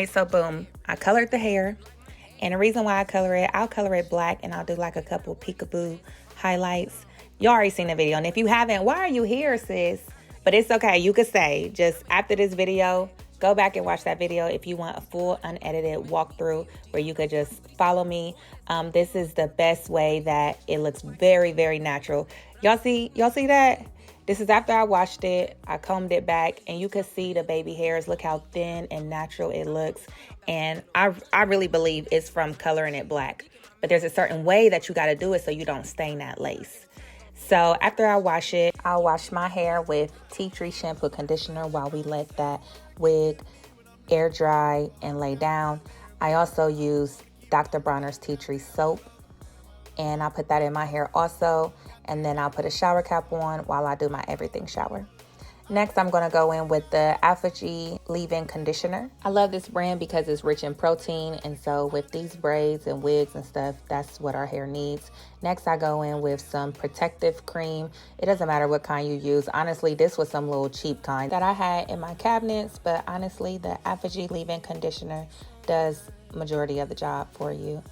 right, so boom, I colored the hair. And the reason why I color it, I'll color it black and I'll do like a couple peekaboo highlights. You already seen the video. And if you haven't, why are you here, sis? But it's okay. You could say, just after this video, go back and watch that video if you want a full unedited walkthrough where you could just follow me. This is the best way that it looks very, very natural. Y'all see that? This is after I washed it, I combed it back, and you can see the baby hairs. Look how thin and natural it looks. And I really believe it's from coloring it black. But there's a certain way that you got to do it so you don't stain that lace. So after I wash it, I'll wash my hair with tea tree shampoo conditioner while we let that wig air dry and lay down. I also use Dr. Bronner's tea tree soap, and I'll put that in my hair also. And then I'll put a shower cap on while I do my everything shower. Next, I'm gonna go in with the Alpha G leave-in conditioner. I love this brand because it's rich in protein, and so with these braids and wigs and stuff, that's what our hair needs. Next, I go in with some protective cream. It doesn't matter what kind you use. Honestly, this was some little cheap kind that I had in my cabinets, but honestly, the Alpha G leave-in conditioner does majority of the job for you.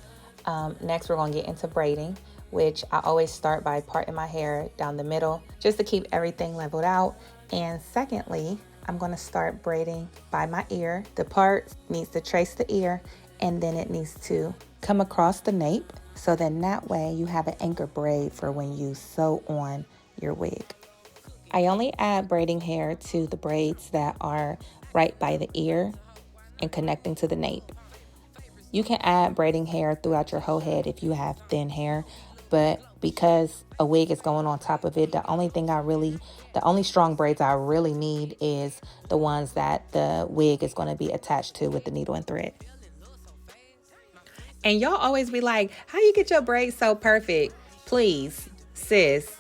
Next, we're gonna get into braiding, which I always start by parting my hair down the middle just to keep everything leveled out. And secondly, I'm going to start braiding by my ear. The part needs to trace the ear, and then it needs to come across the nape. So then that way you have an anchor braid for when you sew on your wig. I only add braiding hair to the braids that are right by the ear and connecting to the nape. You can add braiding hair throughout your whole head if you have thin hair, but because a wig is going on top of it, the only strong braids I really need is the ones that the wig is going to be attached to with the needle and thread. And y'all always be like, how you get your braids so perfect? Please, sis,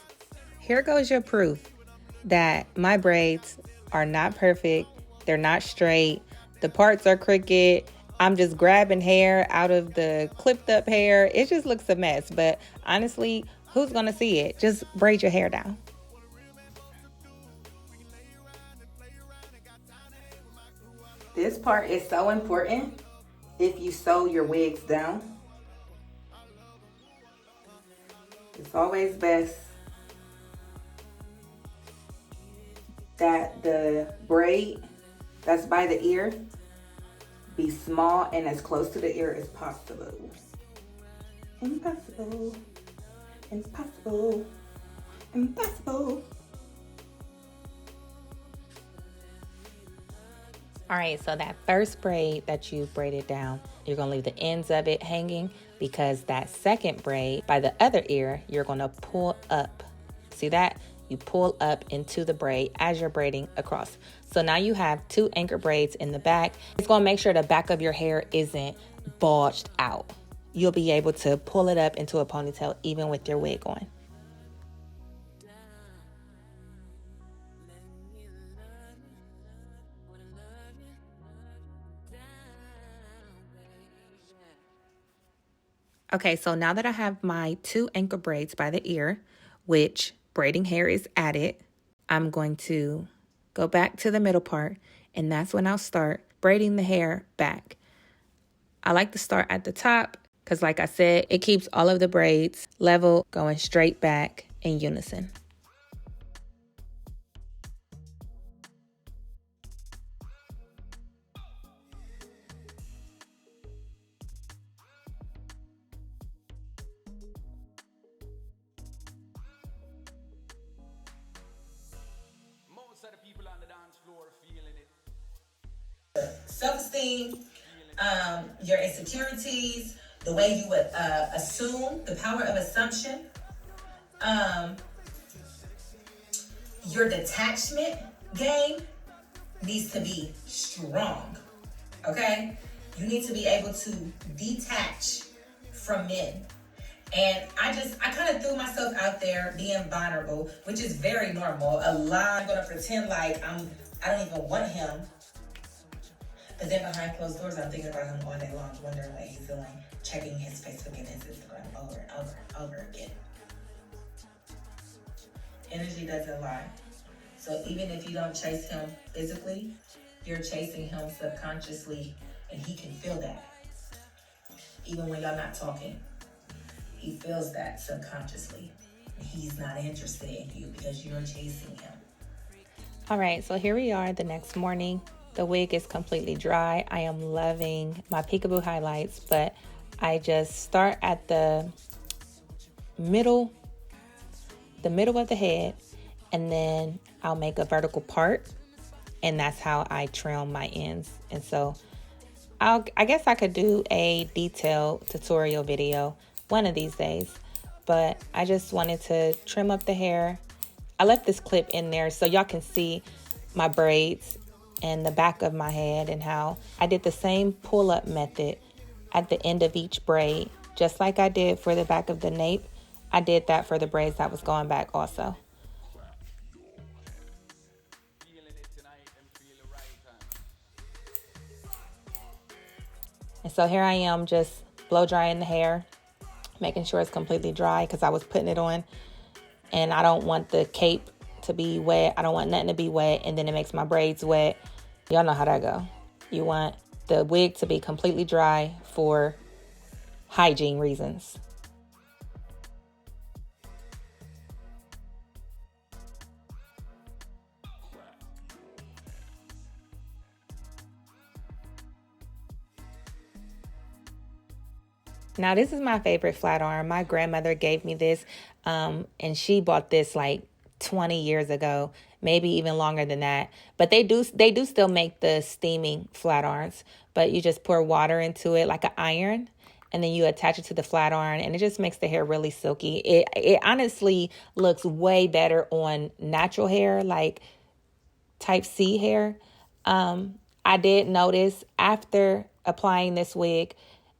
here goes your proof that my braids are not perfect. They're not straight. The parts are crooked. I'm just grabbing hair out of the clipped up hair. It just looks a mess. But honestly, who's going to see it? Just braid your hair down. This part is so important if you sew your wigs down. It's always best that the braid that's by the ear be small and as close to the ear as possible. Impossible, impossible, impossible. All right, so that first braid that you braided down, you're gonna leave the ends of it hanging because that second braid by the other ear, you're gonna pull up. See that? You pull up into the braid as you're braiding across. So now you have two anchor braids in the back. It's gonna make sure the back of your hair isn't bulged out. You'll be able to pull it up into a ponytail even with your wig on. Okay, so now that I have my two anchor braids by the ear, which braiding hair is added, I'm going to go back to the middle part, and that's when I'll start braiding the hair back. I like to start at the top because, like I said, it keeps all of the braids level, going straight back in unison. Self-esteem, your insecurities, the way you would assume, the power of assumption, your detachment game needs to be strong, okay? You need to be able to detach from men. And I kind of threw myself out there being vulnerable, which is very normal. I'm gonna pretend like I don't even want him. But then behind closed doors, I'm thinking about him all day long, wondering what he's doing, checking his Facebook and his Instagram over and over and over again. Energy doesn't lie. So even if you don't chase him physically, you're chasing him subconsciously And he can feel that. Even when y'all not talking, he feels that subconsciously. He's not interested in you because you're chasing him. All right, so here we are the next morning. The wig is completely dry. I am loving my peekaboo highlights, but I just start at the middle of the head, and then I'll make a vertical part, and that's how I trim my ends. And so I guess I could do a detailed tutorial video one of these days, but I just wanted to trim up the hair. I left this clip in there so y'all can see my braids and the back of my head, and how I did the same pull-up method at the end of each braid, just like I did for the back of the nape. I did that for the braids that was going back also. And so here I am, just blow drying the hair, making sure it's completely dry because I was putting it on, and I don't want the cape to be wet. I don't want nothing to be wet, and then it makes my braids wet. Y'all know how that go. You want the wig to be completely dry for hygiene reasons. Now, this is my favorite flat iron. My grandmother gave me this, and she bought this like 20 years ago, maybe even longer than that. But they do still make the steaming flat irons, but you just pour water into it like an iron, and then you attach it to the flat iron, and it just makes the hair really silky. It honestly looks way better on natural hair, like type C hair. I did notice after applying this wig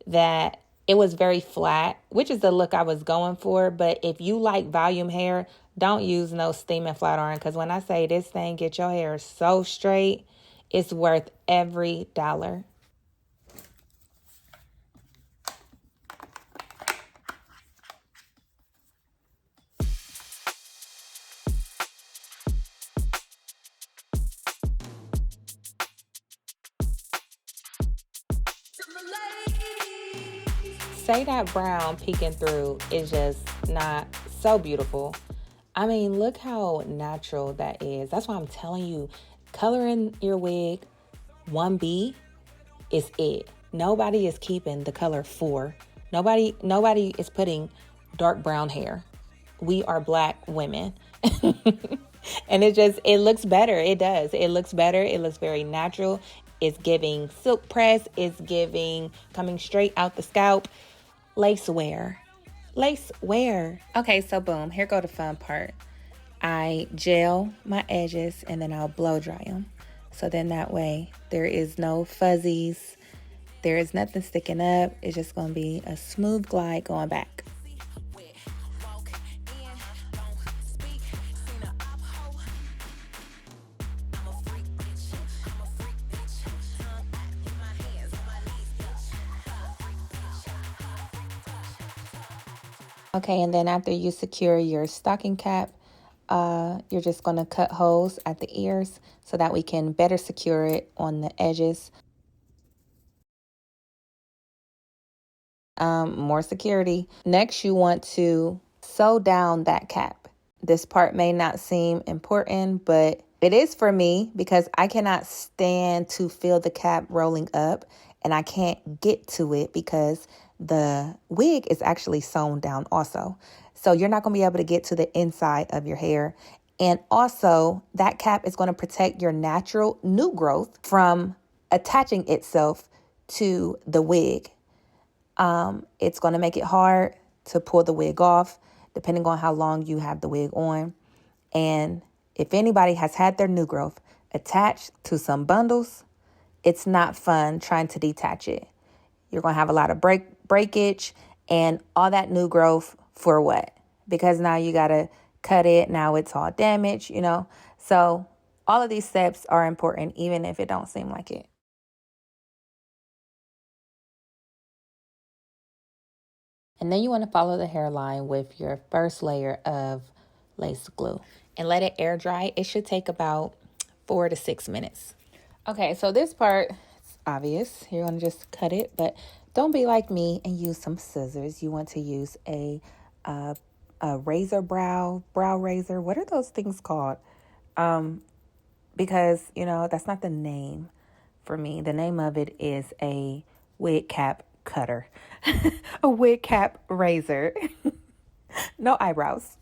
that it was very flat, which is the look I was going for. But if you like volume hair, don't use no steaming flat iron, because when I say this thing get your hair so straight, it's worth every dollar. Say that brown peeking through is just not so beautiful. I mean, look how natural that is. That's why I'm telling you, coloring your wig 1B is it. Nobody is keeping the color 4. Nobody is putting dark brown hair. We are Black women. And it looks better. It does. It looks better. It looks very natural. It's giving silk press. It's giving coming straight out the scalp. Lace wear. Okay, so boom, here go the fun part. I gel my edges and then I'll blow dry them. So then that way there is no fuzzies. There is nothing sticking up. It's just going to be a smooth glide going back. Okay, and then after you secure your stocking cap, you're just going to cut holes at the ears so that we can better secure it on the edges. More security. Next, you want to sew down that cap. This part may not seem important, but it is for me because I cannot stand to feel the cap rolling up, and I can't get to it because the wig is actually sewn down also. So you're not going to be able to get to the inside of your hair. And also, that cap is going to protect your natural new growth from attaching itself to the wig. It's going to make it hard to pull the wig off, depending on how long you have the wig on. And if anybody has had their new growth attached to some bundles, it's not fun trying to detach it. You're going to have a lot of breakage and all that new growth for what? Because now you got to cut it. Now it's all damaged, So all of these steps are important, even if it don't seem like it. And then you want to follow the hairline with your first layer of lace glue and let it air dry. It should take about 4 to 6 minutes. Okay, so this part, obvious. You're going to just cut it, but don't be like me and use some scissors. You want to use a razor brow razor. What are those things called? Because, you know, that's not the name for me. The name of it is a wig cap cutter, a wig cap razor. No eyebrows.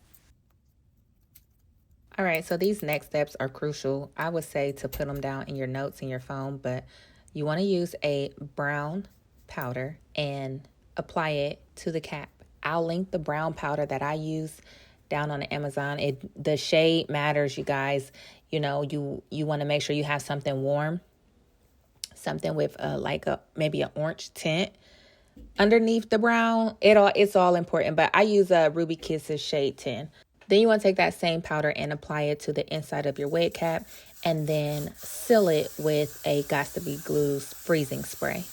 All right, so these next steps are crucial. I would say to put them down in your notes in your phone, but you want to use a brown powder and apply it to the cap. I'll link the brown powder that I use down on Amazon. The shade matters, you guys. You know, you want to make sure you have something warm, something with maybe an orange tint underneath the brown. It's all important, but I use a Ruby Kisses shade 10. Then you want to take that same powder and apply it to the inside of your wig cap and then seal it with a Got2b Glue's freezing spray.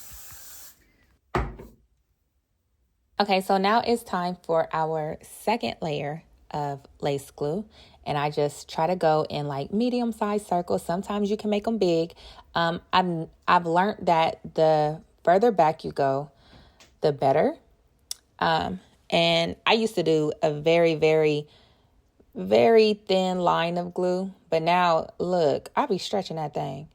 Okay, so now it's time for our second layer of lace glue. And I just try to go in like medium-sized circles. Sometimes you can make them big. I've learned that the further back you go, the better. And I used to do a very, very, very thin line of glue. But now, look, I'll be stretching that thing.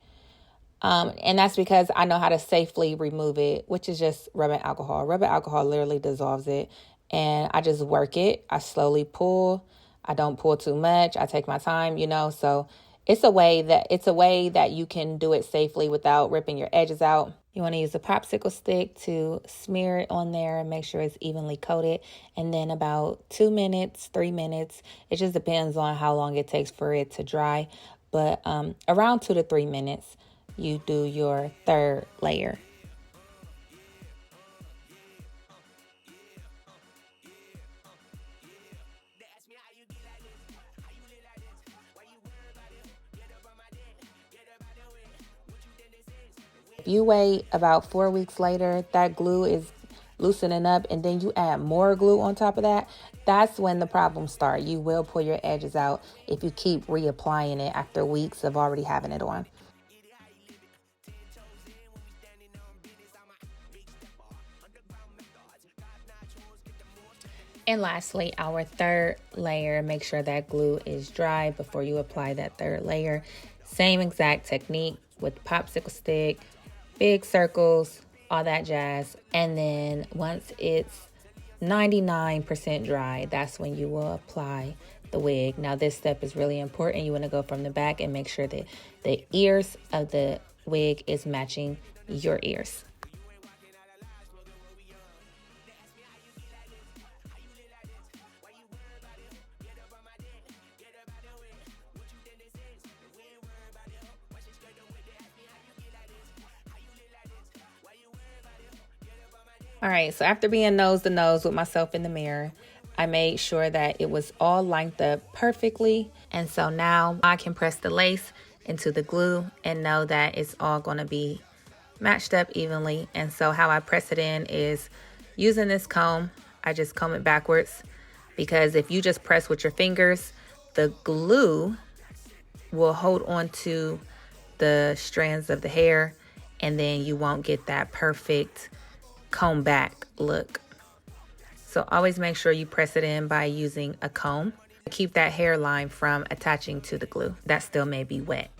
And that's because I know how to safely remove it, which is just rubbing alcohol. Rubbing alcohol literally dissolves it. And I just work it. I slowly pull. I don't pull too much. I take my time, you know. So it's a way that you can do it safely without ripping your edges out. You want to use a popsicle stick to smear it on there and make sure it's evenly coated. And then about 2 minutes, 3 minutes. It just depends on how long it takes for it to dry. But around 2 to 3 minutes, you do your third layer. If you wait about 4 weeks later, that glue is loosening up and then you add more glue on top of that, that's when the problems start. You will pull your edges out if you keep reapplying it after weeks of already having it on. And lastly, our third layer, make sure that glue is dry before you apply that third layer. Same exact technique with popsicle stick, big circles, all that jazz. And then once it's 99% dry, that's when you will apply the wig. Now this step is really important. You want to go from the back and make sure that the ears of the wig is matching your ears. All right, so after being nose to nose with myself in the mirror, I made sure that it was all lined up perfectly. And so now I can press the lace into the glue and know that it's all going to be matched up evenly. And so how I press it in is using this comb. I just comb it backwards because if you just press with your fingers, the glue will hold on to the strands of the hair and then you won't get that perfect comb back look. So always make sure you press it in by using a comb. Keep that hairline from attaching to the glue that still may be wet.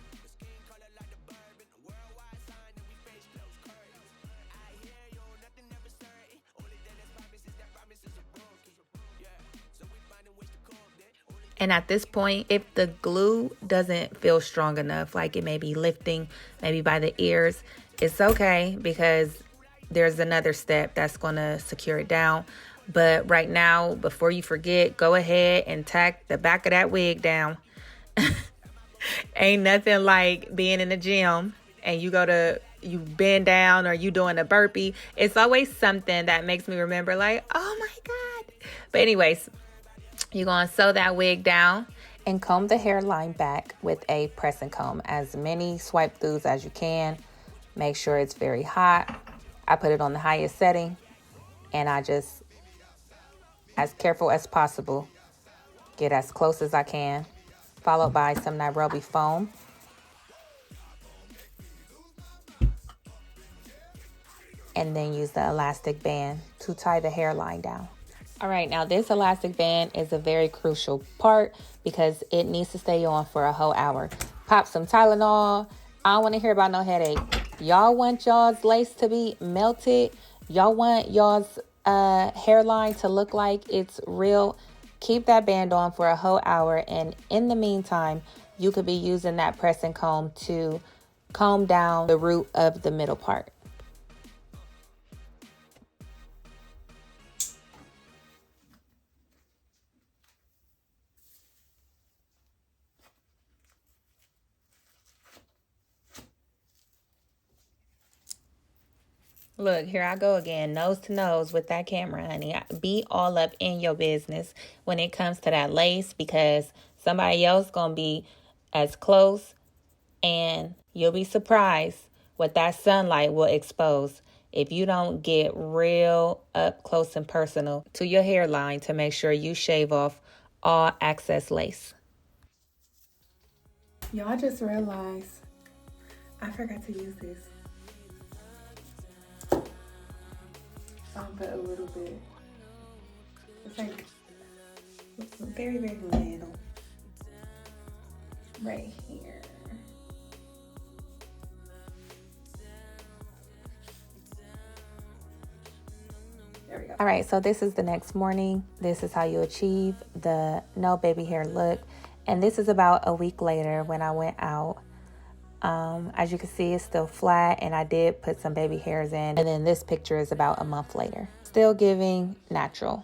And at this point, if the glue doesn't feel strong enough, like it may be lifting maybe by the ears, it's okay because there's another step that's going to secure it down. But right now, before you forget, go ahead and tack the back of that wig down. Ain't nothing like being in the gym and you bend down or you doing a burpee. It's always something that makes me remember like, oh my God. But anyways, you're going to sew that wig down and comb the hairline back with a pressing comb. As many swipe throughs as you can. Make sure it's very hot. I put it on the highest setting and I just, as careful as possible, get as close as I can, followed by some Nairobi foam. and then use the elastic band to tie the hairline down. All right, now this elastic band is a very crucial part because it needs to stay on for a whole hour. Pop some Tylenol. I don't want to hear about no headache. Y'all want y'all's lace to be melted. Y'all want y'all's hairline to look like it's real. Keep that band on for a whole hour, and in the meantime, you could be using that pressing comb to comb down the root of the middle part. Look, here I go again, nose to nose with that camera, honey. Be all up in your business when it comes to that lace, because somebody else gonna be as close, and you'll be surprised what that sunlight will expose if you don't get real up close and personal to your hairline to make sure you shave off all excess lace. Y'all just realized I forgot to use this. I'll put a little bit. It's like very, very little. Right here. There we go. All right, so this is the next morning. This is how you achieve the no baby hair look. And this is about a week later when I went out. As you can see, it's still flat, and I did put some baby hairs in. And then this picture is about a month later. Still giving natural.